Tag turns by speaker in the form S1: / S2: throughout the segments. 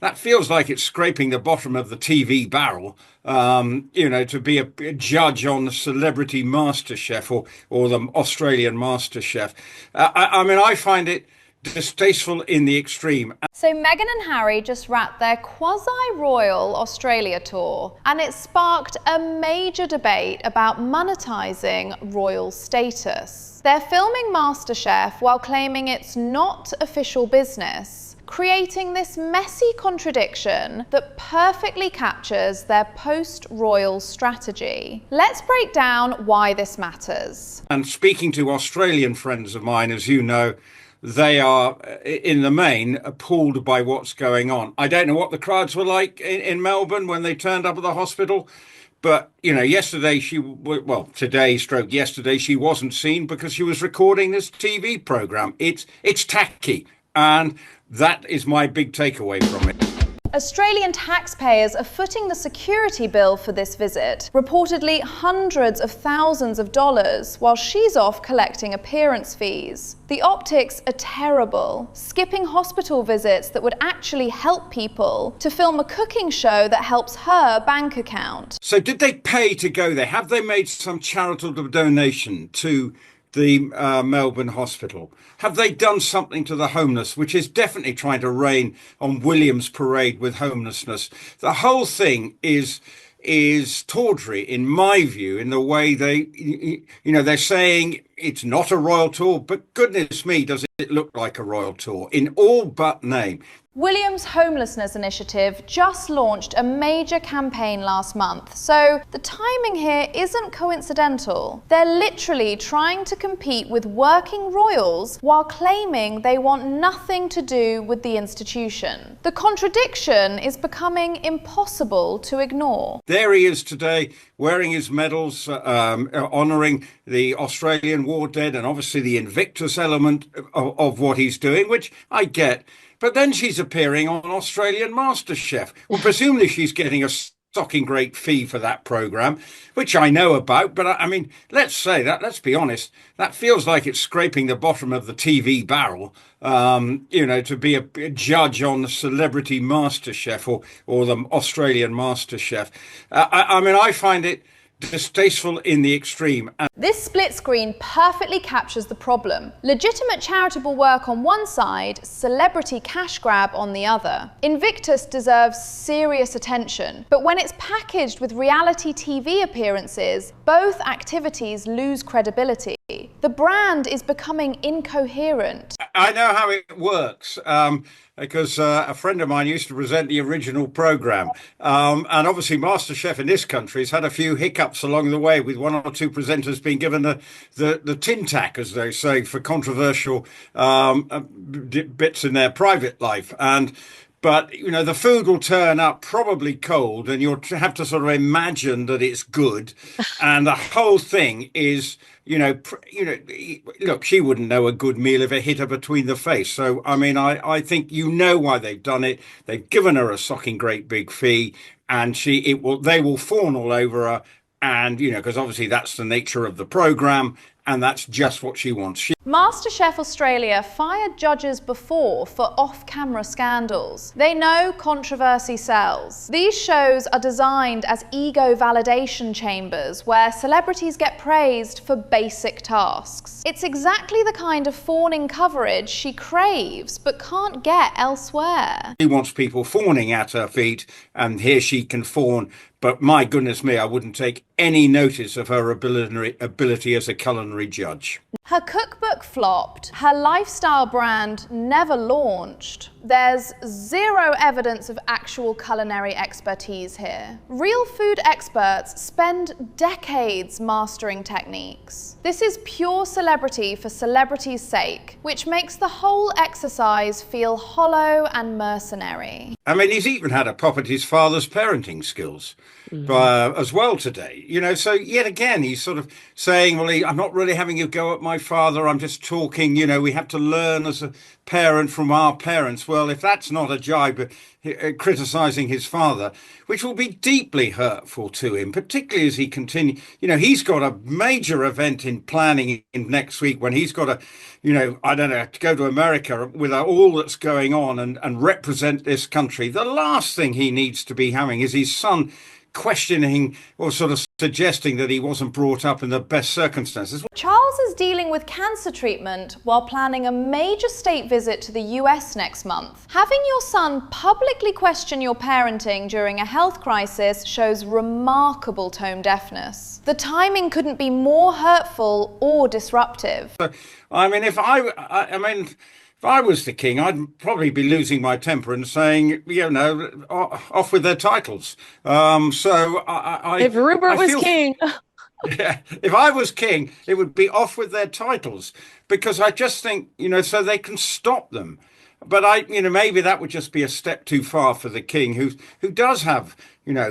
S1: That feels like it's scraping the bottom of the TV barrel, to be a judge on the Celebrity MasterChef or the Australian MasterChef. I mean, I find it distasteful in the extreme.
S2: So Meghan and Harry just wrapped their quasi-royal Australia tour, and it sparked a major debate about monetising royal status. They're filming MasterChef while claiming it's not official business, creating this messy contradiction that perfectly captures their post-royal strategy. Let's break down why this matters.
S1: And speaking to Australian friends of mine, as you know, they are, in the main, appalled by what's going on. I don't know what the crowds were like in Melbourne when they turned up at the hospital. But, yesterday today stroke yesterday, she wasn't seen because she was recording this TV program. It's tacky. And that is my big takeaway from it.
S2: Australian taxpayers are footing the security bill for this visit, reportedly hundreds of thousands of dollars, while she's off collecting appearance fees. The optics are terrible, skipping hospital visits that would actually help people to film a cooking show that helps her bank account.
S1: So did they pay to go there? Have they made some charitable donation to the Melbourne hospital? Have they done something to the homeless, which is definitely trying to rain on William's parade with homelessness? The whole thing is tawdry, in my view, in the way they're saying it's not a royal tour, but goodness me, does it look like a royal tour in all but name.
S2: William's homelessness initiative just launched a major campaign last month, so the timing here isn't coincidental. They're literally trying to compete with working royals while claiming they want nothing to do with the institution. The contradiction is becoming impossible to ignore.
S1: There he is today, wearing his medals, honouring the Australian war dead, and obviously the Invictus element of what he's doing, which I get. But then she's appearing on Australian MasterChef. Well, presumably she's getting a stocking great fee for that programme, which I know about. But I mean, let's be honest, that feels like it's scraping the bottom of the TV barrel, to be a judge on the Celebrity MasterChef or the Australian MasterChef. I mean, I find it distasteful in the extreme.
S2: This split screen perfectly captures the problem. Legitimate charitable work on one side, celebrity cash grab on the other. Invictus deserves serious attention, but when it's packaged with reality TV appearances, both activities lose credibility. The brand is becoming incoherent.
S1: I know how it works. Because a friend of mine used to present the original program. And obviously MasterChef in this country has had a few hiccups along the way, with one or two presenters being given the tin tack, as they say, for controversial bits in their private life. But, the food will turn up probably cold, and you'll have to sort of imagine that it's good. And the whole thing is, look, she wouldn't know a good meal if it hit her between the face. So, I mean, I think why they've done it. They've given her a socking great big fee, and they will fawn all over her. And, because obviously that's the nature of the program. And that's just what she wants.
S2: MasterChef Australia fired judges before for off-camera scandals. They know controversy sells. These shows are designed as ego validation chambers where celebrities get praised for basic tasks. It's exactly the kind of fawning coverage she craves but can't get elsewhere.
S1: She wants people fawning at her feet, and here she can fawn. But my goodness me, I wouldn't take any notice of her ability as a culinary judge.
S2: Her cookbook flopped. Her lifestyle brand never launched. There's zero evidence of actual culinary expertise here. Real food experts spend decades mastering techniques. This is pure celebrity for celebrity's sake, which makes the whole exercise feel hollow and mercenary.
S1: I mean, he's even had a pop at his father's parenting skills as well today. So yet again, he's sort of saying, well, I'm not really having a go at my my father, I'm just talking, we have to learn as a parent from our parents. Well, if that's not a jibe criticizing his father, which will be deeply hurtful to him, particularly as he continues. He's got a major event in planning in next week when he's got I don't know, to go to America with all that's going on and represent this country. The last thing he needs to be having is his son questioning or sort of suggesting that he wasn't brought up in the best circumstances.
S2: Charles is dealing with cancer treatment while planning a major state visit to the US next month. Having your son publicly question your parenting during a health crisis shows remarkable tone deafness. The timing couldn't be more hurtful or disruptive.
S1: I mean, if I was the king, I'd probably be losing my temper and saying, off with their titles.
S3: If Rupert was king.
S1: Yeah, if I was king, it would be off with their titles, because I just think, so they can stop them. But maybe that would just be a step too far for the king, who does have,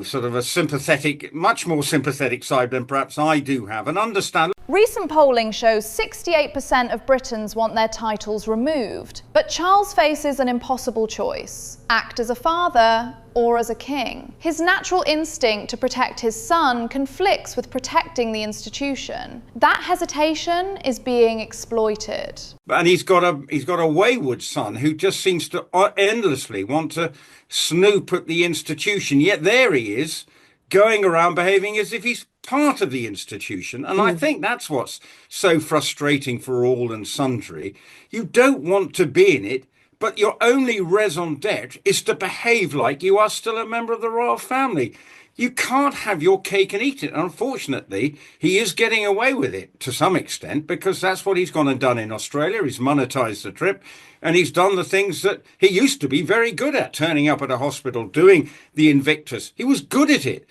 S1: sort of a sympathetic, much more sympathetic side than perhaps I do have, and understand.
S2: Recent polling shows 68% of Britons want their titles removed, but Charles faces an impossible choice: act as a father or as a king. His natural instinct to protect his son conflicts with protecting the institution. That hesitation is being exploited.
S1: And he's got a wayward son who just seems to endlessly want to snoop at the institution, yet there he is, going around behaving as if he's part of the institution. And I think that's what's so frustrating for all and sundry. You don't want to be in it, but your only raison d'etre is to behave like you are still a member of the royal family. You can't have your cake and eat it. Unfortunately, he is getting away with it to some extent, because that's what he's gone and done in Australia. He's monetized the trip, and he's done the things that he used to be very good at, turning up at a hospital, doing the Invictus. He was good at it.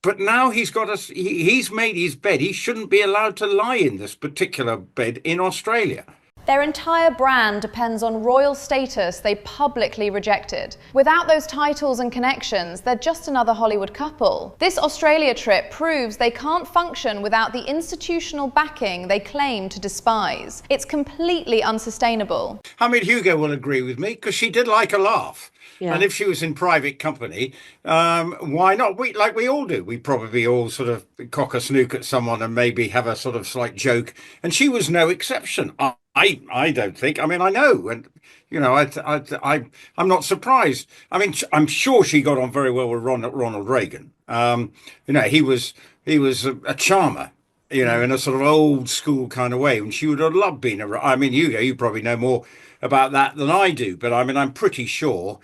S1: But now he's made his bed. He shouldn't be allowed to lie in this particular bed in Australia.
S2: Their entire brand depends on royal status they publicly rejected. Without those titles and connections, they're just another Hollywood couple. This Australia trip proves they can't function without the institutional backing they claim to despise. It's completely unsustainable.
S1: I mean, Hugo will agree with me, because she did like a laugh.
S3: Yeah.
S1: And if she was in private company, why not? Like we all do. We probably all sort of cock a snook at someone and maybe have a sort of slight joke. And she was no exception. I don't think. I mean, I know, and I'm not surprised. I mean, I'm sure she got on very well with Ronald Reagan. He was a charmer, in a sort of old school kind of way, and she would have loved being around. I mean, you probably know more about that than I do, but I mean, I'm pretty sure.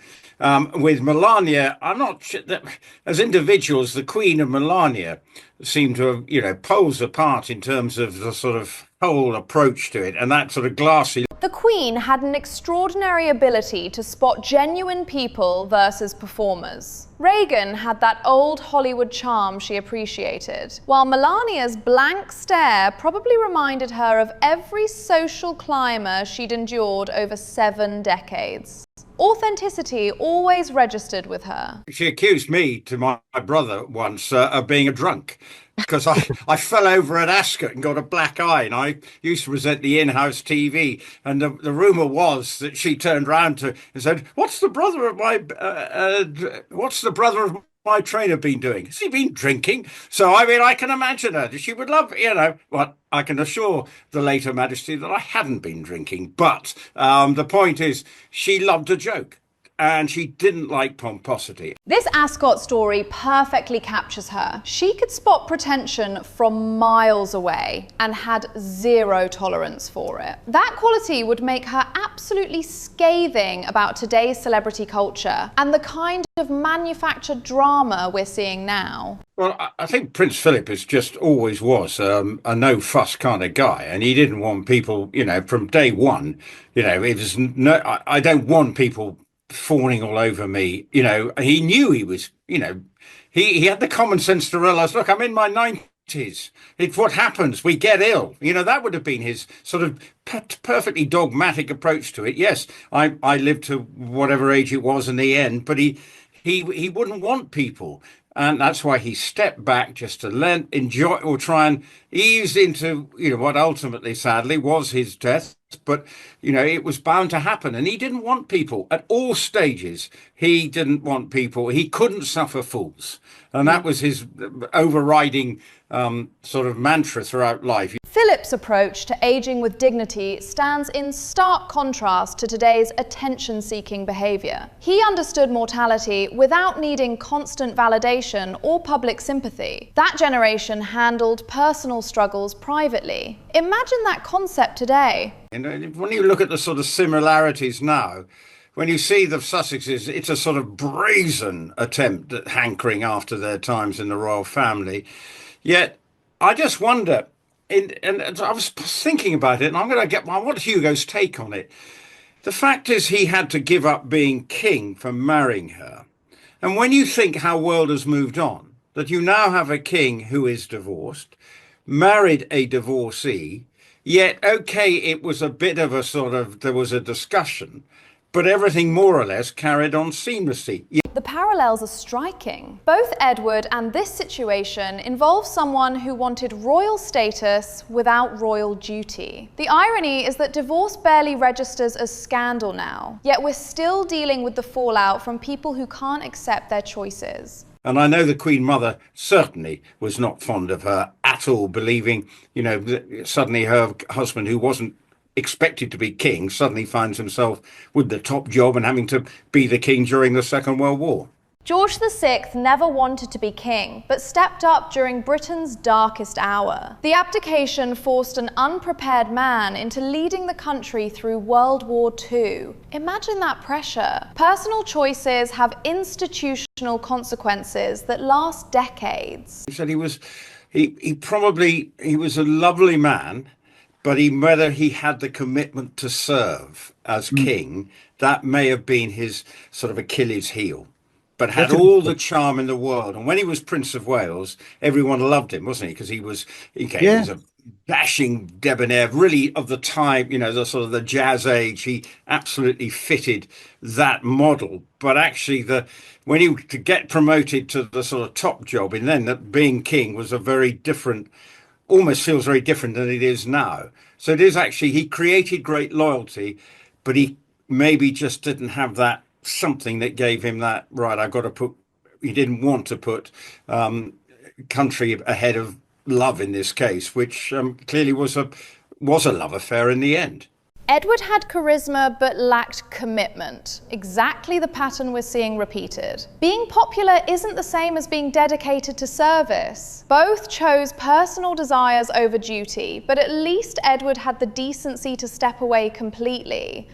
S1: With Melania, I'm not sure that as individuals, the Queen and Melania seem to have, poles apart in terms of the sort of whole approach to it, and that sort of glassy.
S2: The Queen had an extraordinary ability to spot genuine people versus performers. Reagan had that old Hollywood charm she appreciated, while Melania's blank stare probably reminded her of every social climber she'd endured over 7 decades. Authenticity always registered with her.
S1: She accused me to my brother once of being a drunk, because I fell over at Ascot and got a black eye, and I used to present the in-house TV, and the rumour was that she turned round and said, what's the brother of my trainer been doing? Has he been drinking? So, I mean, I can imagine her. She would love, what I can assure the late Her Majesty that I hadn't been drinking. But the point is, she loved a joke, and she didn't like pomposity.
S2: This Ascot story perfectly captures her. She could spot pretension from miles away and had zero tolerance for it. That quality would make her absolutely scathing about today's celebrity culture and the kind of manufactured drama we're seeing now.
S1: Well, I think Prince Philip just always was a no-fuss kind of guy, and he didn't want people, from day one, it was I don't want people fawning all over me. He knew he was, he had the common sense to realize, look, I'm in my 90s. It's what happens. We get ill. That would have been his sort of perfectly dogmatic approach to it. Yes, I lived to whatever age it was in the end, but he wouldn't want people And that's why he stepped back just to enjoy or try and ease into, what ultimately, sadly, was his death. But, it was bound to happen. And he didn't want people at all stages. He didn't want people. He couldn't suffer fools. And that was his overriding sort of mantra throughout life.
S2: Philip's approach to aging with dignity stands in stark contrast to today's attention-seeking behaviour. He understood mortality without needing constant validation or public sympathy. That generation handled personal struggles privately. Imagine that concept today.
S1: And when you look at the sort of similarities now, when you see the Sussexes, it's a sort of brazen attempt at hankering after their times in the royal family. Yet, I just wonder, and I was thinking about it, and I want Hugo's take on it. The fact is, he had to give up being king for marrying her. And when you think how world has moved on, that you now have a king who is divorced, married a divorcee, yet, okay, it was a bit of there was a discussion, but everything more or less carried on seamlessly.
S2: The parallels are striking. Both Edward and this situation involve someone who wanted royal status without royal duty. The irony is that divorce barely registers as scandal now, yet we're still dealing with the fallout from people who can't accept their choices.
S1: And I know the Queen Mother certainly was not fond of her at all, believing, suddenly her husband, who wasn't expected to be king, suddenly finds himself with the top job and having to be the king during the Second World War.
S2: George VI never wanted to be king, but stepped up during Britain's darkest hour. The abdication forced an unprepared man into leading the country through World War II. Imagine that pressure. Personal choices have institutional consequences that last decades.
S1: He said he was a lovely man, but whether he had the commitment to serve as king, that may have been his sort of Achilles heel. But had all the charm in the world. And when he was Prince of Wales, everyone loved him, wasn't he? Because he was a dashing debonair, really of the time, the sort of the jazz age. He absolutely fitted that model. But actually, to get promoted to the sort of top job, and then that being king was a very different, almost feels very different than it is now. So it is actually, he created great loyalty, but he maybe just didn't have that something that gave him that, right, he didn't want to put country ahead of love in this case, which clearly was a love affair in the end.
S2: Edward had charisma but lacked commitment, exactly the pattern we're seeing repeated. Being popular isn't the same as being dedicated to service. Both chose personal desires over duty, but at least Edward had the decency to step away completely.